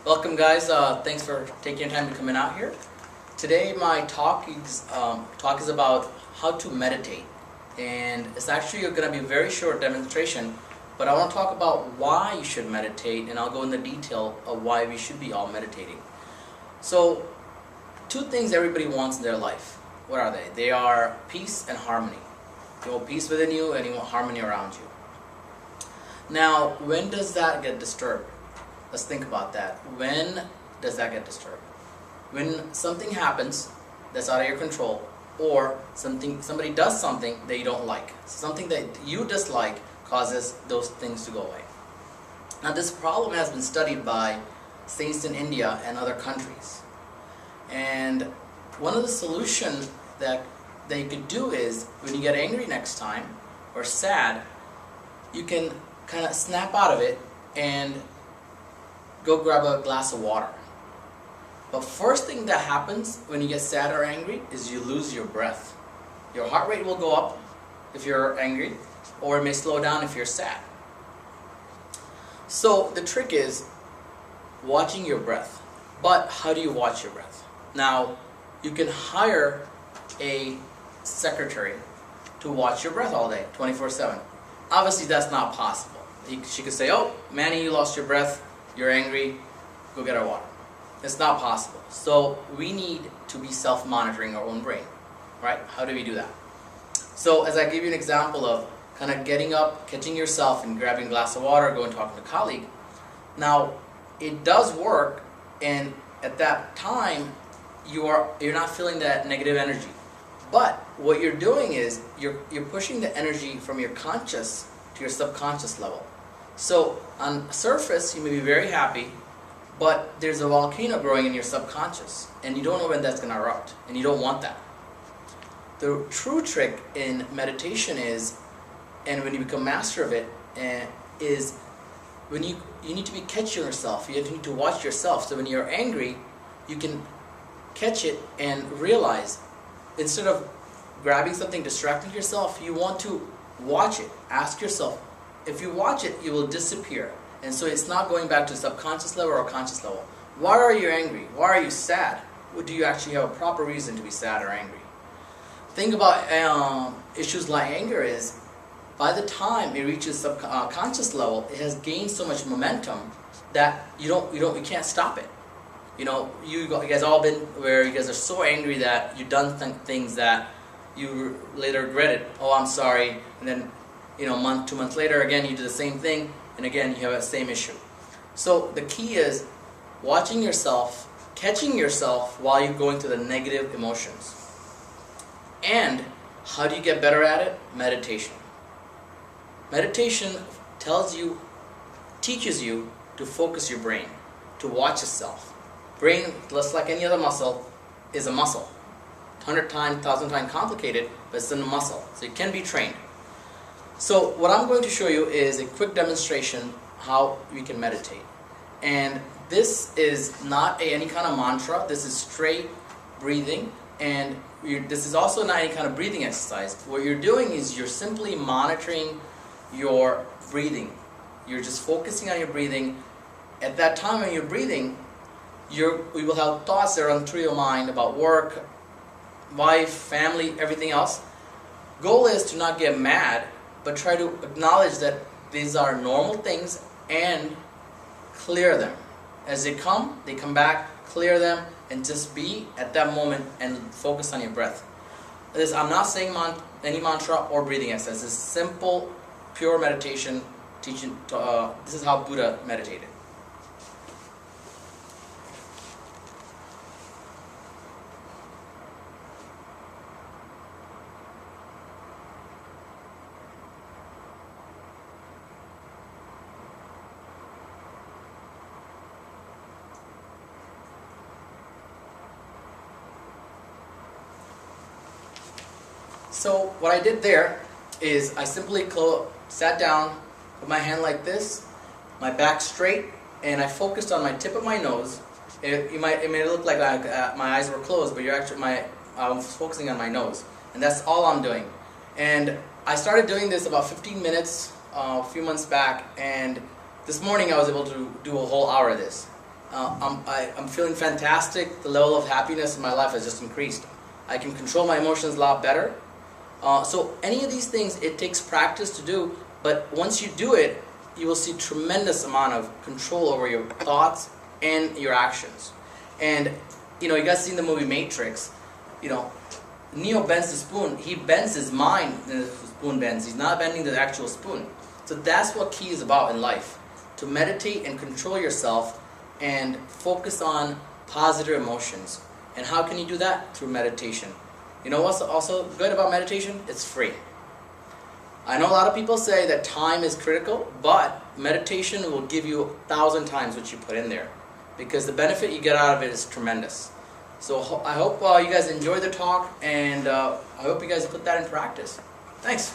Welcome guys, thanks for taking your time to come in out here. Today my talk is about how to meditate, and it's actually going to be a very short demonstration, but I want to talk about why you should meditate, and I'll go into detail of why we should be all meditating. So, two things everybody wants in their life. What are they? They are peace and harmony. You want peace within you and you want harmony around you. Now, when does that get disturbed? Let's think about that. When does that get disturbed? When something happens that's out of your control, or somebody does something that you don't like. Something that you dislike causes those things to go away. Now, this problem has been studied by saints in India and other countries. And one of the solutions that you could do is, when you get angry next time or sad, you can kind of snap out of it and go grab a glass of water. But first thing that happens when you get sad or angry is you lose your breath. Your heart rate will go up if you're angry, or it may slow down if you're sad. So the trick is watching your breath. But how do you watch your breath? Now, you can hire a secretary to watch your breath all day, 24/7. Obviously that's not possible. She could say, "Oh, Manny, you lost your breath. You're angry, go get our water." It's not possible. So we need to be self-monitoring our own brain, right? How do we do that? So as I give you an example of kind of getting up, catching yourself and grabbing a glass of water, going talking to a colleague. Now, it does work, and at that time, you're not feeling that negative energy. But what you're doing is you're pushing the energy from your conscious to your subconscious level. So on the surface, you may be very happy, but there's a volcano growing in your subconscious, and you don't know when that's going to erupt, and you don't want that. The true trick in meditation is, and when you become master of it, is when you need to be catching yourself. You need to watch yourself. So when you're angry, you can catch it and realize, instead of grabbing something, distracting yourself, you want to watch it. Ask yourself, if you watch it, it will disappear. And so it's not going back to subconscious level or conscious level. Why are you angry? Why are you sad? Do you actually have a proper reason to be sad or angry? Think about issues like anger is, by the time it reaches subconscious level, it has gained so much momentum that you can't stop it. You know, you guys all been where you guys are so angry that you've done things that you later regretted. Oh, I'm sorry. And then, 2 months later, again, you do the same thing, and again, you have the same issue. So the key is watching yourself, catching yourself while you're going through the negative emotions. And how do you get better at it? Meditation. Meditation teaches you to focus your brain, to watch yourself. Brain, just like any other muscle, is a muscle. 100 times, 1,000 times complicated, but it's a muscle, so it can be trained. So what I'm going to show you is a quick demonstration how we can meditate. And this is not any kind of mantra, this is straight breathing, and this is also not any kind of breathing exercise. What you're doing is you're simply monitoring your breathing. You're just focusing on your breathing. At that time when you're breathing, we will have thoughts that run through your mind about work, wife, family, everything else. Goal is to not get mad, but try to acknowledge that these are normal things and clear them. As they come back, clear them, and just be at that moment and focus on your breath. I'm not saying any mantra or breathing exercise. It's simple, pure meditation teaching. This is how Buddha meditated. So what I did there is I simply sat down, put my hand like this, my back straight, and I focused on my tip of my nose. It may look like my eyes were closed, but I was focusing on my nose, and that's all I'm doing. And I started doing this about 15 minutes a few months back, and this morning I was able to do a whole hour of this. I'm feeling fantastic. The level of happiness in my life has just increased. I can control my emotions a lot better. So any of these things, it takes practice to do, but once you do it, you will see tremendous amount of control over your thoughts and your actions. And you guys seen the movie Matrix. Neo bends the spoon. He bends his mind, and the spoon bends. He's not bending the actual spoon. So that's what key is about in life. To meditate and control yourself and focus on positive emotions. And how can you do that? Through meditation. You know what's also good about meditation? It's free. I know a lot of people say that time is critical, but meditation will give you 1,000 times what you put in there, because the benefit you get out of it is tremendous. So I hope you guys enjoyed the talk, and I hope you guys put that in practice. Thanks.